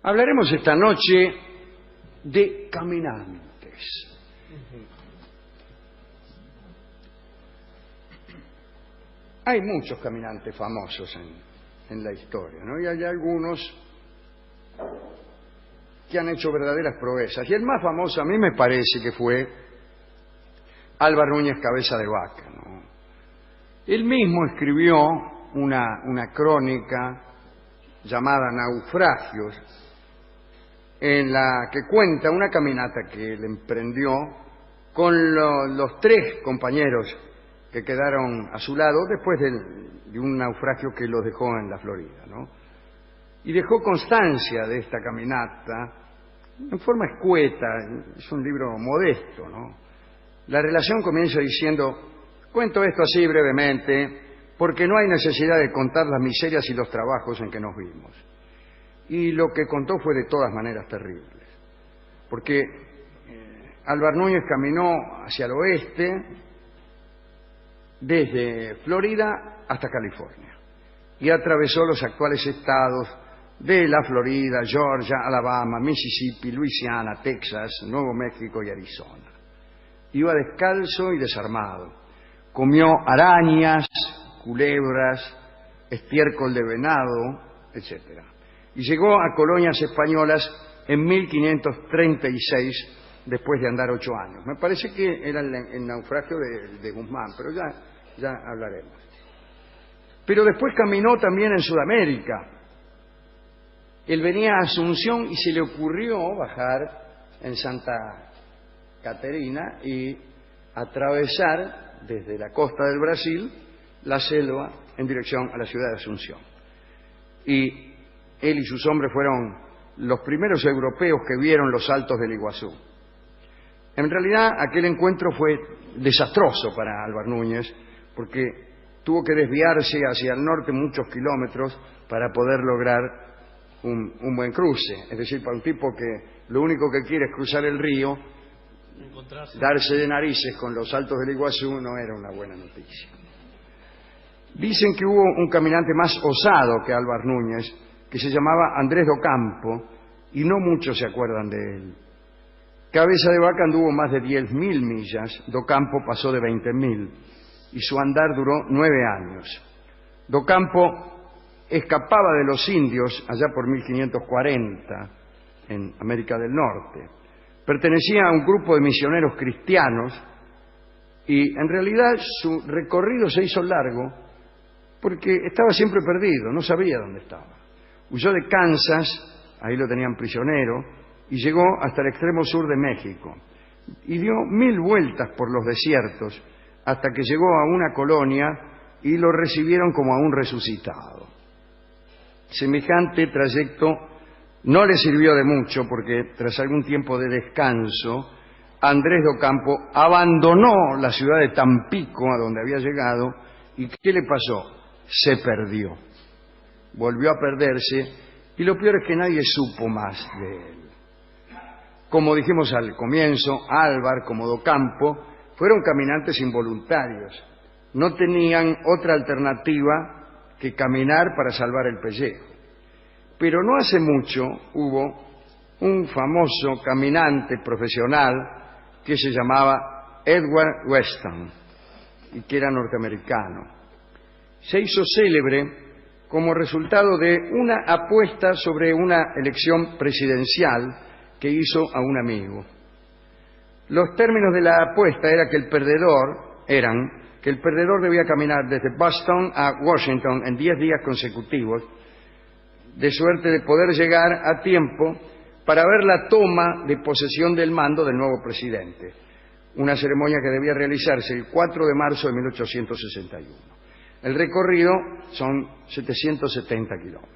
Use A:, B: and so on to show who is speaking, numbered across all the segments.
A: Hablaremos esta noche de caminantes. Hay muchos caminantes famosos en la historia, ¿no? Y hay algunos que han hecho verdaderas proezas. Y el más famoso a mí me parece que fue Álvar Núñez Cabeza de Vaca, ¿no? Él mismo escribió una crónica llamada Naufragios, en la que cuenta una caminata que él emprendió con los tres compañeros que quedaron a su lado después de un naufragio que los dejó en la Florida, ¿no? Y dejó constancia de esta caminata en forma escueta. Es un libro modesto, ¿no? La relación comienza diciendo: cuento esto así brevemente porque no hay necesidad de contar las miserias y los trabajos en que nos vimos. Y lo que contó fue de todas maneras terribles, porque Álvar Núñez caminó hacia el oeste desde Florida hasta California y atravesó los actuales estados de la Florida, Georgia, Alabama, Mississippi, Luisiana, Texas, Nuevo México y Arizona. Iba descalzo y desarmado. Comió arañas, culebras, estiércol de venado, etc. Y llegó a colonias españolas en 1536, después de andar 8 años. Me parece que era el naufragio de Guzmán, pero ya hablaremos. Pero después caminó también en Sudamérica. Él venía a Asunción y se le ocurrió bajar en Santa Caterina y atravesar desde la costa del Brasil la selva en dirección a la ciudad de Asunción. Y él y sus hombres fueron los primeros europeos que vieron los Altos del Iguazú. En realidad, aquel encuentro fue desastroso para Álvar Núñez, porque tuvo que desviarse hacia el norte muchos kilómetros para poder lograr un buen cruce. Es decir, para un tipo que lo único que quiere es cruzar el río, darse de narices con los Altos del Iguazú no era una buena noticia. Dicen que hubo un caminante más osado que Álvar Núñez, que se llamaba Andrés Docampo, y no muchos se acuerdan de él. Cabeza de Vaca anduvo más de 10.000 millas, Docampo pasó de 20.000, y su andar duró 9 años. Docampo escapaba de los indios allá por 1540, en América del Norte. Pertenecía a un grupo de misioneros cristianos, y en realidad su recorrido se hizo largo, porque estaba siempre perdido, no sabía dónde estaba. Huyó de Kansas, ahí lo tenían prisionero, y llegó hasta el extremo sur de México. Y dio 1000 vueltas por los desiertos hasta que llegó a una colonia y lo recibieron como a un resucitado. Semejante trayecto no le sirvió de mucho porque tras algún tiempo de descanso, Andrés Docampo abandonó la ciudad de Tampico, a donde había llegado, y ¿qué le pasó? Se perdió. Volvió a perderse, y lo peor es que nadie supo más de él. Como dijimos al comienzo, Álvar como Docampo fueron caminantes involuntarios. No tenían otra alternativa que caminar para salvar el pellejo. Pero no hace mucho hubo un famoso caminante profesional que se llamaba Edward Weston y que era norteamericano. Se hizo célebre como resultado de una apuesta sobre una elección presidencial que hizo a un amigo. Los términos de la apuesta eran que el perdedor debía caminar desde Boston a Washington en 10 días consecutivos, de suerte de poder llegar a tiempo para ver la toma de posesión del mando del nuevo presidente, una ceremonia que debía realizarse el 4 de marzo de 1861. El recorrido son 770 kilómetros.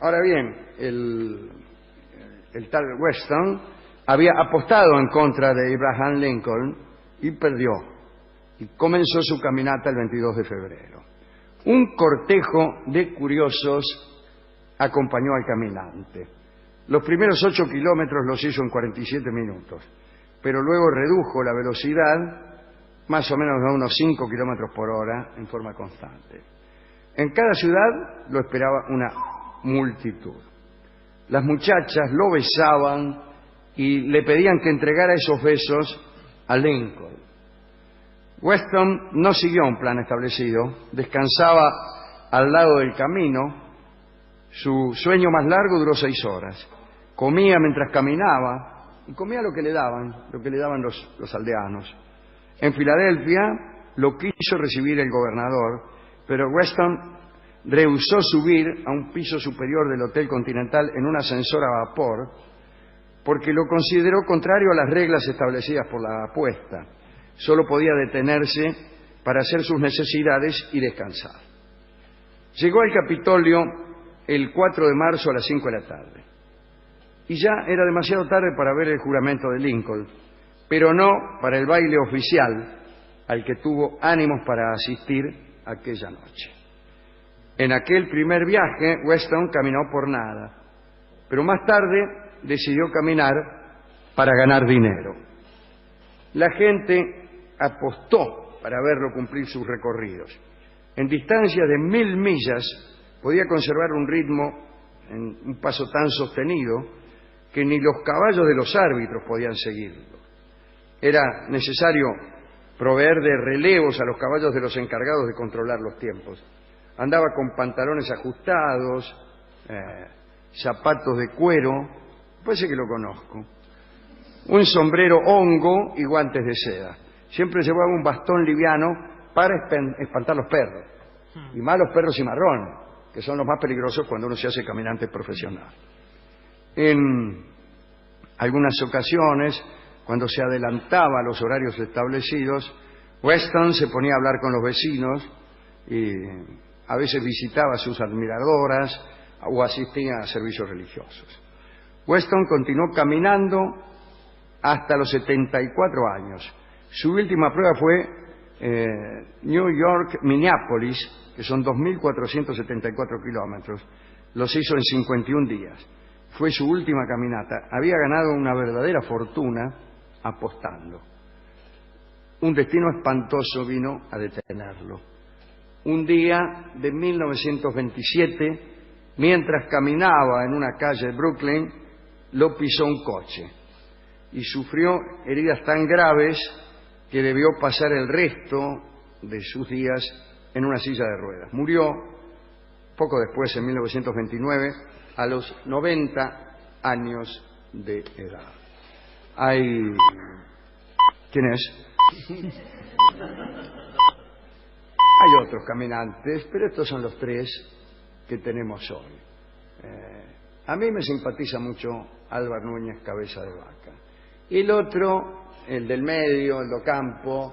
A: Ahora bien, el tal Weston había apostado en contra de Abraham Lincoln y perdió, y comenzó su caminata el 22 de febrero. Un cortejo de curiosos acompañó al caminante. Los primeros 8 kilómetros los hizo en 47 minutos, pero luego redujo la velocidad más o menos a unos 5 kilómetros por hora en forma constante. En cada ciudad lo esperaba una multitud. Las muchachas lo besaban y le pedían que entregara esos besos a Lincoln. Weston no siguió un plan establecido, descansaba al lado del camino. Su sueño más largo duró 6 horas. Comía mientras caminaba y comía lo que le daban los aldeanos. En Filadelfia lo quiso recibir el gobernador, pero Weston rehusó subir a un piso superior del Hotel Continental en un ascensor a vapor porque lo consideró contrario a las reglas establecidas por la apuesta. Solo podía detenerse para hacer sus necesidades y descansar. Llegó al Capitolio el 4 de marzo a las 5 de la tarde. Y ya era demasiado tarde para ver el juramento de Lincoln, pero no para el baile oficial al que tuvo ánimos para asistir aquella noche. En aquel primer viaje, Weston caminó por nada, pero más tarde decidió caminar para ganar dinero. La gente apostó para verlo cumplir sus recorridos. En distancias de 1000 millas podía conservar un ritmo en un paso tan sostenido que ni los caballos de los árbitros podían seguirlo. Era necesario proveer de relevos a los caballos de los encargados de controlar los tiempos. Andaba con pantalones ajustados, zapatos de cuero, parece que lo conozco, un sombrero hongo y guantes de seda. Siempre llevaba un bastón liviano para espantar los perros, y más los perros cimarrones, que son los más peligrosos cuando uno se hace caminante profesional. En algunas ocasiones, cuando se adelantaba a los horarios establecidos, Weston se ponía a hablar con los vecinos y a veces visitaba a sus admiradoras o asistía a servicios religiosos. Weston continuó caminando hasta los 74 años. Su última prueba fue New York-Minneapolis, que son 2.474 kilómetros. Los hizo en 51 días. Fue su última caminata. Había ganado una verdadera fortuna apostando. Un destino espantoso vino a detenerlo. Un día de 1927, mientras caminaba en una calle de Brooklyn, lo pisó un coche y sufrió heridas tan graves que debió pasar el resto de sus días en una silla de ruedas. Murió poco después, en 1929, a los 90 años de edad. ¿Quién es? Hay otros caminantes, pero estos son los 3 que tenemos hoy. A mí me simpatiza mucho Álvar Núñez, Cabeza de Vaca. Y el otro, el del medio, el de Ocampo,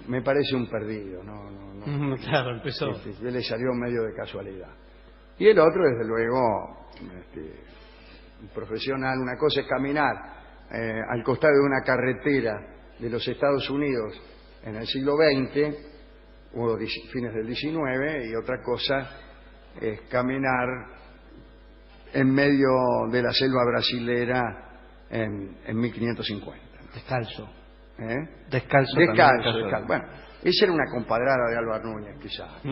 A: me parece un perdido. No,
B: claro, empezó.
A: Le salió medio de casualidad. Y el otro, desde luego, un profesional. Una cosa es caminar al costado de una carretera de los Estados Unidos en el siglo XX o fines del XIX, y otra cosa es caminar en medio de la selva brasilera en 1550.
B: Descalzo.
A: Descalzo. Bueno, esa era una compadrada de Álvar Núñez, quizás.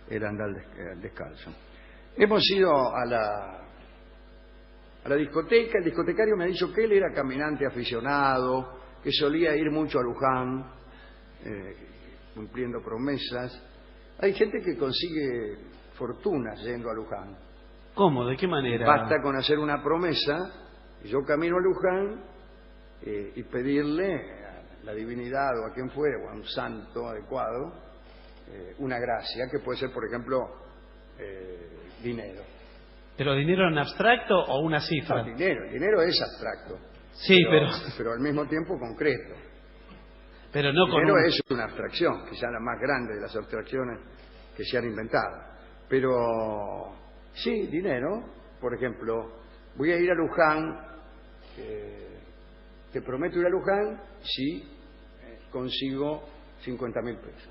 A: Era andar descalzo. Hemos ido a la discoteca. El discotecario me ha dicho que él era caminante aficionado, que solía ir mucho a Luján, cumpliendo promesas. Hay gente que consigue fortunas yendo a Luján.
B: ¿Cómo? ¿De qué manera?
A: Basta con hacer una promesa, y yo camino a Luján y pedirle a la divinidad o a quien fuere, o a un santo adecuado, una gracia, que puede ser, por ejemplo, dinero.
B: ¿Pero dinero en abstracto o una cifra?
A: No, dinero es abstracto.
B: Sí,
A: pero al mismo tiempo concreto.
B: Pero no
A: dinero
B: con
A: es una abstracción, quizá la más grande de las abstracciones que se han inventado. Pero sí, dinero. Por ejemplo, voy a ir a Luján, te prometo ir a Luján si consigo 50.000 pesos.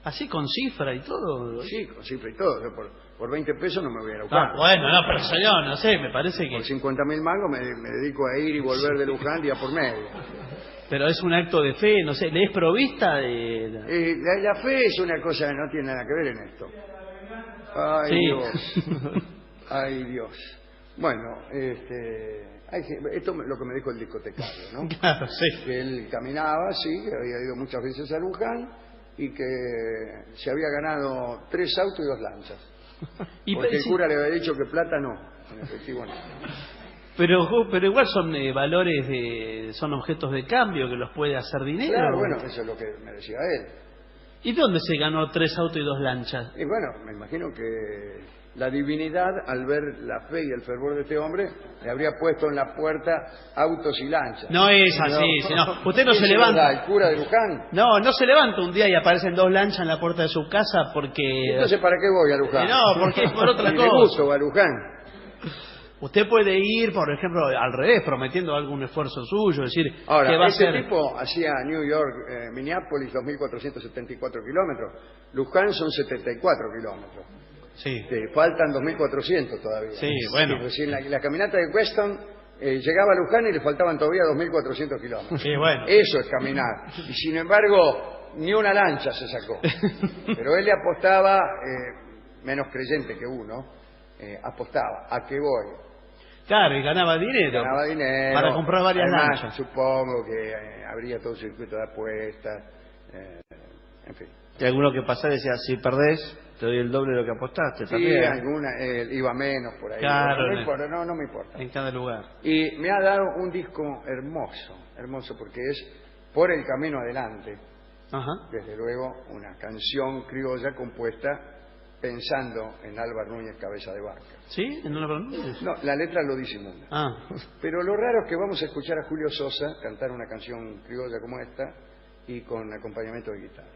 B: ¿Así con cifra y todo?
A: Sí, con cifra y todo. Yo por 20 pesos no me voy a ir a Luján.
B: Bueno, pero señor, no sé, me parece que...
A: Por 50.000 mangos me dedico a ir y volver de Luján día por medio.
B: Pero es un acto de fe, no sé, ¿le es provista de...?
A: La fe es una cosa que no tiene nada que ver en esto. Ay,
B: Sí.
A: Dios. Ay, Dios. Bueno, esto es lo que me dijo el discotecario, ¿no?
B: Claro, sí.
A: Que él caminaba, sí, que había ido muchas veces a Luján y que se había ganado 3 autos y 2 lanchas. Porque el
B: sí,
A: cura le había dicho que plata no, en efectivo no.
B: pero igual son valores, son objetos de cambio que los puede hacer dinero.
A: Claro, bueno, eso es lo que me decía él.
B: ¿Y dónde se ganó 3 autos y 2 lanchas?
A: Y bueno, me imagino que la divinidad, al ver la fe y el fervor de este hombre, le habría puesto en la puerta autos y lanchas.
B: No es así, sino, usted no se
A: ¿Quién
B: levanta.
A: ¿El cura de Luján?
B: No se levanta un día y aparecen 2 lanchas en la puerta de su casa porque...
A: Entonces, ¿para qué voy a Luján?
B: No, porque es por otra
A: Ni
B: cosa.
A: de gusto va a Luján.
B: Usted puede ir, por ejemplo, al revés, prometiendo algún esfuerzo suyo, decir
A: Ahora,
B: que va a
A: este
B: ser...
A: tipo hacía New York, Minneapolis, 2.474 kilómetros. Luján son 74 kilómetros.
B: Sí.
A: Faltan 2.400 todavía.
B: Sí, bueno.
A: Y recién la caminata de Weston llegaba a Luján y le faltaban todavía 2.400 kilómetros.
B: Sí, bueno.
A: Eso es caminar. Y sin embargo, ni una lancha se sacó. Pero él le apostaba, menos creyente que uno, apostaba, ¿a qué voy?
B: Claro, y ganaba dinero.
A: Ganaba dinero.
B: Para comprar varias
A: Además,
B: lanchas.
A: supongo que habría todo un circuito de apuestas. En fin.
C: Y alguno que pasaba decía, si perdés, te doy el doble de lo que apostaste
A: Sí,
C: también.
A: alguna iba menos por ahí.
B: Claro,
A: no importa, no me importa.
B: En cada lugar.
A: Y me ha dado un disco hermoso porque es Por el Camino Adelante.
B: Ajá.
A: Desde luego, una canción criolla compuesta pensando en Álvar Núñez Cabeza de Vaca.
B: ¿Sí? ¿En una pronuncia?
A: No, la letra lo disimula.
B: Ah,
A: Pero lo raro es que vamos a escuchar a Julio Sosa cantar una canción criolla como esta y con acompañamiento de guitarra.